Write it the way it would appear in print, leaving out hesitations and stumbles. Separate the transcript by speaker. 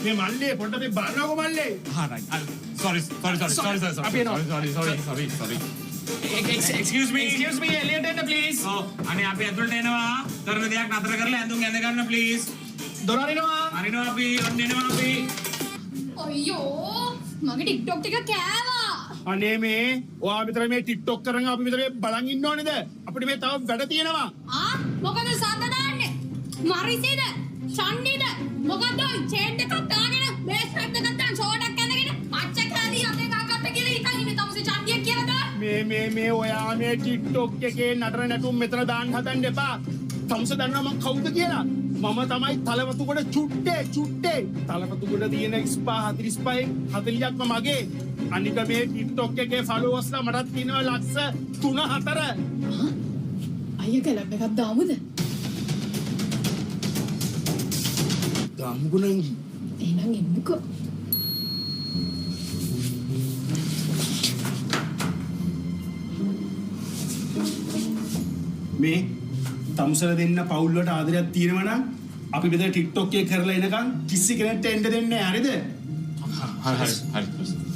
Speaker 1: මේ මල්ලේ පොඩ්ඩක් මේ බලන්නකො මල්ලේ.
Speaker 2: right. Sorry. Excuse me, Elliot එන්න please. අනේ අපි ඇතුළට එනවා. කරන දෙයක් නතර කරලා ඇඳුම් ඇඳ ගන්න please. දොර අරිනවා අපි ඔන්න එනවා අපි.
Speaker 3: අයියෝ මගේ TikTok එක කෑවා.
Speaker 1: අනේ මේ ඔයා විතර මේ TikTok කරන් අපි විතර බලන් ඉන්න ඕනේද? අපිට මේ තව වැඩ තියෙනවා.
Speaker 3: මොකද සද්ද දාන්නේ? මරිසිද? ඡණ්ඩිද? මොකද ඔය චේන් එකක් දාගෙන බේස් රැප් එකක් දාන ෂෝට් එකක් ඇඳගෙන අච්ච කැලි අතේ කාකට කියලා හිතන් ඉන්නේ තමයි ඡණ්ඩිය කියලා දාන.
Speaker 1: මේ ඔයා මේ TikTok එකේ නතර නැටුම් මෙතන දාන්න හදන්න එපා. තමුස දන්නවා මම කවුද කියලා? මම තමයි තලවතුගොඩ චුට්ටේ. තලවතුගොඩ තියෙන ස්පා 45න් 40ක්ම මගේ. අනික මේ TikTok එකේ ෆලෝවර්ස්ලා මටත් තියෙනවා ලක්ෂ 3-4.
Speaker 3: අයියා කලබ් එකක් දාමුද?
Speaker 1: දාමුකෝ නංගි.
Speaker 3: එහෙනම් එන්නකෝ.
Speaker 1: මේ තමුසල දෙන්න පවුල් වලට ආදරයක් තියෙනවා නම් අපි මෙතන TikTok එක කරලා එනකන් කිසි කෙනෙක්ට එන්න දෙන්නේ නැහැ හරිද?
Speaker 2: හරි.